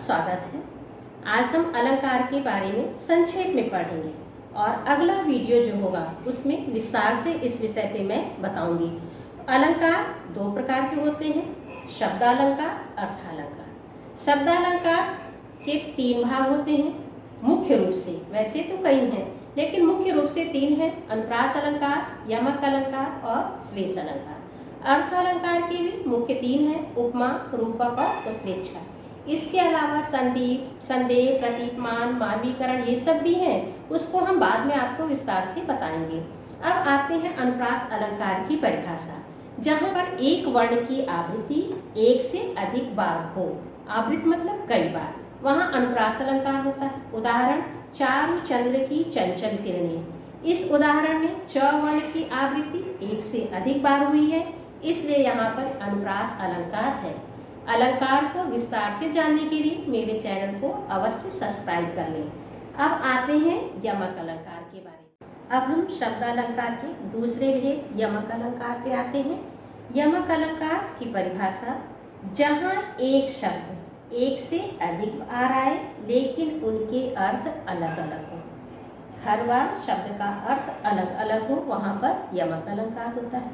स्वागत है। आज हम अलंकार के बारे में संक्षेप में पढ़ेंगे और अगला वीडियो जो होगा उसमें विस्तार से इस विषय पे मैं बताऊंगी। अलंकार दो प्रकार के होते हैं, शब्दालंकार, अर्थालंकार। शब्दालंकार के तीन भाग होते हैं मुख्य रूप से, वैसे तो कई हैं लेकिन मुख्य रूप से तीन हैं, अनुप्रास अलंकार, यमक अलंकार और श्लेष अलंकार। अर्थालंकार के भी मुख्य तीन हैं, उपमा, रूपक और उत्प्रेक्षा। इसके अलावा संदीप, संदेह, प्रतीकमान, मानवीकरण ये सब भी हैं, उसको हम बाद में आपको विस्तार से बताएंगे। अब आते हैं अनुप्रास अलंकार की परिभाषा। जहाँ पर एक वर्ण की आवृत्ति एक से अधिक बार हो, आवृत्ति मतलब कई बार, वहाँ अनुप्रास अलंकार होता है। उदाहरण, चारु चंद्र की चंचल किरणें। इस उदाहरण में च वर्ण की आवृत्ति एक से अधिक बार हुई है, इसलिए यहाँ पर अनुप्रास अलंकार है। अलंकार को विस्तार से जानने के लिए मेरे चैनल को अवश्य सब्सक्राइब कर लें। अब आते हैं यमक अलंकार के बारे में। अब हम शब्दालंकार के दूसरे भेद यमक अलंकार पे आते हैं। यमक अलंकार की परिभाषा, जहाँ एक शब्द एक से अधिक बार आए लेकिन उनके अर्थ अलग अलग हो। हर बार शब्द का अर्थ अलग अलग हो, वहाँ पर यमक अलंकार होता है।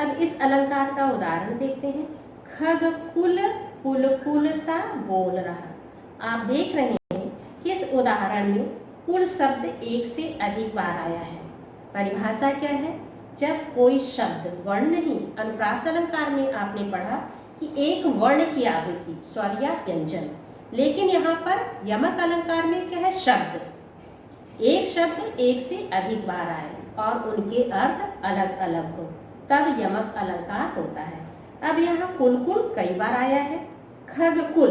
अब इस अलंकार का उदाहरण देखते हैं। खग कुल कुल कुल सा बोल रहा। आप देख रहे हैं कि इस उदाहरण में कुल शब्द एक से अधिक बार आया है। परिभाषा क्या है? जब कोई शब्द वर्ण नहीं, अनुप्रास अलंकार में आपने पढ़ा कि एक वर्ण की आवृत्ति स्वर या व्यंजन, लेकिन यहाँ पर यमक अलंकार में क्या है? शब्द, एक शब्द एक से अधिक बार आए और उनके अर्थ अलग अलग हो, तब यमक अलंकार होता है। अब यहाँ कुल कुल कई बार आया है। खग कुल,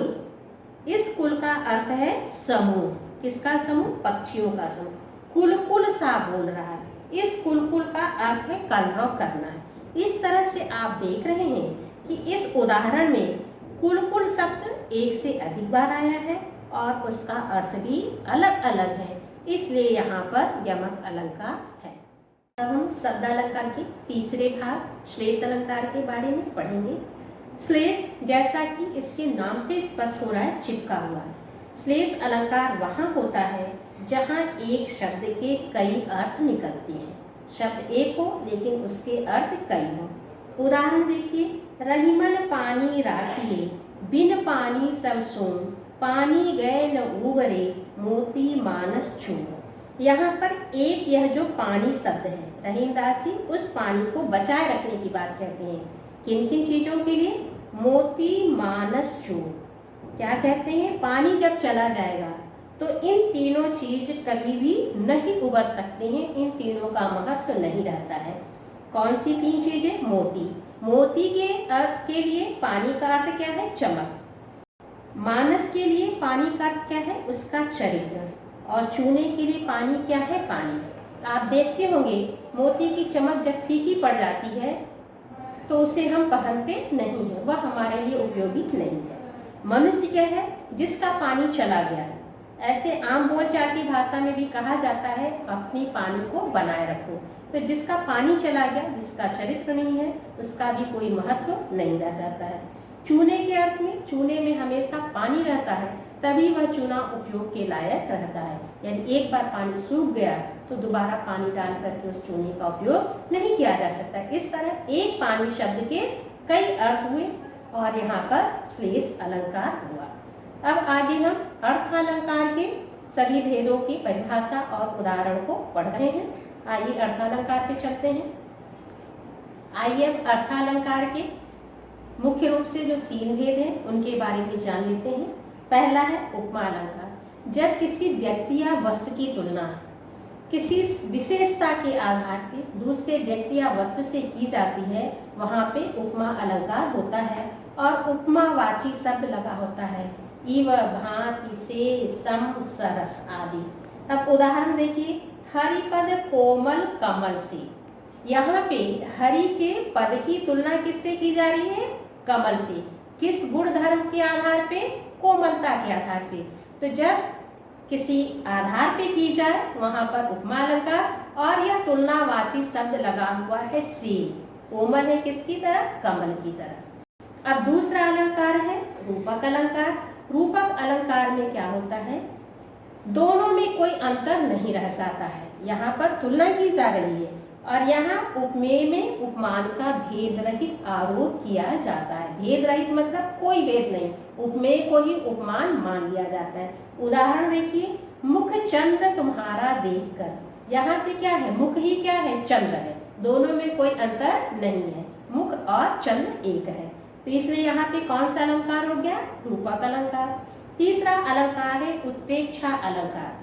इस कुल का अर्थ है समूह। किसका समूह? पक्षियों का समूह। कुल कुल सा बोल रहा है, इस कुल कुल का अर्थ है कलरव करना है। इस तरह से आप देख रहे हैं कि इस उदाहरण में कुल कुल शब्द एक से अधिक बार आया है और उसका अर्थ भी अलग अलग है, इसलिए यहाँ पर यमक अलंकार है। अब हम शब्दालंकार के तीसरे भाग श्लेष अलंकार के बारे में पढ़ेंगे। श्लेष, जैसा कि इसके नाम से स्पष्ट हो रहा है, चिपका हुआ है। श्लेष अलंकार वहाँ होता है जहाँ एक शब्द के कई अर्थ निकलते हैं। शब्द एक हो लेकिन उसके अर्थ कई हो। उदाहरण देखिए, रहीमन पानी राखिए, बिन पानी सब सोन, पानी गए न उबरे, मोती मानस छून। यहाँ पर एक यह जो पानी शब्द है, रहीम दासी उस पानी को बचाए रखने की बात कहते हैं। किन किन चीजों के लिए? मोती मानस चूर। क्या कहते हैं? पानी जब चला जाएगा तो इन तीनों चीज कभी भी नहीं उबर सकते हैं, इन तीनों का महत्व नहीं रहता है। कौन सी तीन चीजें? मोती, मोती के अर्थ के लिए पानी का अर्थ क्या है? चमक। मानस के लिए पानी का अर्थ क्या है? उसका चरित्र। और चूने के लिए पानी क्या है? पानी। आप देखते होंगे मोती की चमक जब फीकी पड़ जाती है तो उसे हम पहनते नहीं है, वह हमारे लिए उपयोगी नहीं है। मनुष्य क्या है? जिसका पानी चला गया। ऐसे आम बोलचाल की भाषा में भी कहा जाता है अपनी पानी को बनाए रखो। तो जिसका पानी चला गया, जिसका चरित्र नहीं है, उसका भी कोई महत्व नहीं रह जाता है। चूने के अर्थ में, चूने में हमेशा पानी रहता है, तभी वह चूना उपयोग के लायक रहता है। यानी एक बार पानी सूख गया तो दोबारा पानी डाल करके उस चूने का उपयोग नहीं किया जा सकता। इस तरह एक पानी शब्द के कई अर्थ हुए और यहाँ पर श्लेष अलंकार हुआ। अब आगे हम अर्थालंकार के सभी भेदों की परिभाषा और उदाहरण को पढ़ रहे हैं। आइए अर्थालंकार पे चलते हैं। आइए अब अर्थालंकार के मुख्य रूप से जो तीन भेद हैं उनके बारे में जान लेते हैं। पहला है उपमा अलंकार। जब किसी व्यक्ति या वस्तु की तुलना किसी विशेषता के आधार पर दूसरे व्यक्ति या वस्तु से की जाती है, वहाँ पे उपमा अलंकार होता है और उपमावाची शब्द लगा होता है, इव, भांति, से, सम, सरस आदि। अब उदाहरण देखिए, हरिपद कोमल कमल से। यहाँ पे हरि के पद की तुलना किससे की जा रही है? कमल से। किस गुण धर्म के आधार पे? कोमलता के आधार पे। तो जब किसी आधार पे की जाए वहां पर उपमा अलंकार, और यह तुलनावाची शब्द लगा हुआ है से। कोमल है किसकी तरह? कमल की तरह। अब दूसरा अलंकार है रूपक अलंकार। रूपक अलंकार में क्या होता है, दोनों में कोई अंतर नहीं रह जाता है। यहाँ पर तुलना की जा रही है और यहाँ उपमेय में उपमान का भेद रहित आरोप किया जाता है। भेद रहित मतलब कोई भेद नहीं, उपमेय को ही उपमान मान लिया जाता है। उदाहरण देखिए, मुख चंद्र तुम्हारा देखकर, यहाँ पे क्या है, मुख ही क्या है, चंद्र है, दोनों में कोई अंतर नहीं है, मुख और चंद्र एक है। तो इसलिए यहाँ पे कौन सा अलंकार हो गया, रूपक अलंकार। तीसरा अलंकार है उत्प्रेक्षा अलंकार,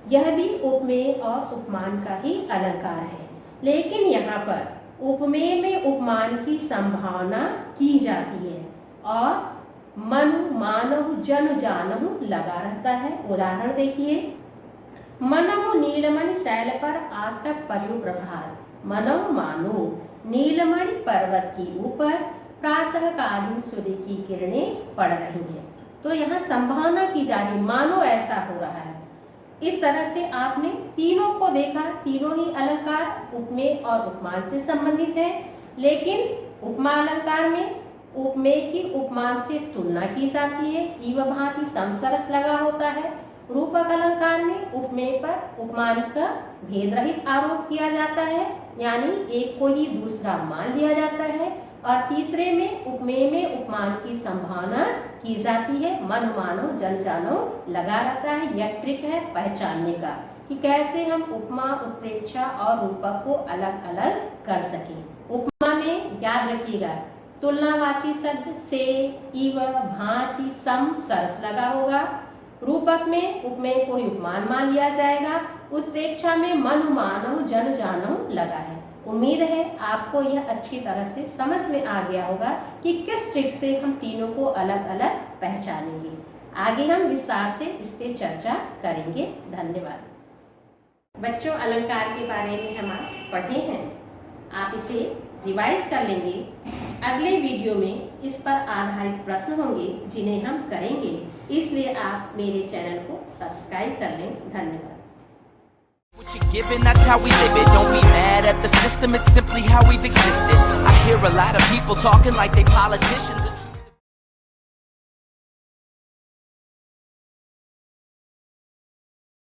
यह भी उपमेय और उपमान का ही अलंकार है, लेकिन यहाँ पर उपमेय में उपमान की संभावना की जाती है और मनु मानव जन जानहु लगा रहता है। उदाहरण देखिए, मनहु नीलमणि शैल पर आतक पर्यो प्रभात, मनव मानो नीलमणि पर्वत के ऊपर प्रातःकालीन सूर्य की किरणें पड़ रही हैं। तो यहाँ संभावना की जा रही, मानो ऐसा हो रहा है। इस तरह से आपने तीनों को देखा, तीनों ही अलंकार उपमेय और उपमान से संबंधित है, लेकिन उपमा अलंकार में उपमेय की उपमान से तुलना की जाती है, इव भांति समसरस लगा होता है। रूपक अलंकार में उपमेय पर उपमान का भेद रहित आरोप किया जाता है, यानी एक को ही दूसरा मान लिया जाता है, और तीसरे में उपमेय में उपमान की संभावना की जाती है, मन मानो जन जानो लगा रहता है। यह ट्रिक है पहचानने का कि कैसे हम उपमा, उत्प्रेक्षा और रूपक को अलग अलग कर सकें। उपमा में याद रखिएगा, तुलनावाची शब्द से, इव, भांति, सम, सरस लगा होगा। रूपक में उपमेय को ही उपमान मान लिया जाएगा। उत्प्रेक्षा में मन मानो जन जानो लगा है। उम्मीद है आपको यह अच्छी तरह से समझ में आ गया होगा कि किस ट्रिक से हम तीनों को अलग अलग पहचानेंगे। आगे हम विस्तार से इस पे चर्चा करेंगे। धन्यवाद। बच्चों, अलंकार के बारे में हम आज पढ़े हैं, आप इसे रिवाइज कर लेंगे। अगले वीडियो में इस पर आधारित प्रश्न होंगे जिन्हें हम करेंगे, इसलिए आप मेरे चैनल को सब्सक्राइब कर लें। धन्यवाद। What you're given, that's how we live it. Don't be mad at the system, it's simply how we've existed. I hear a lot of people talking like they politicians and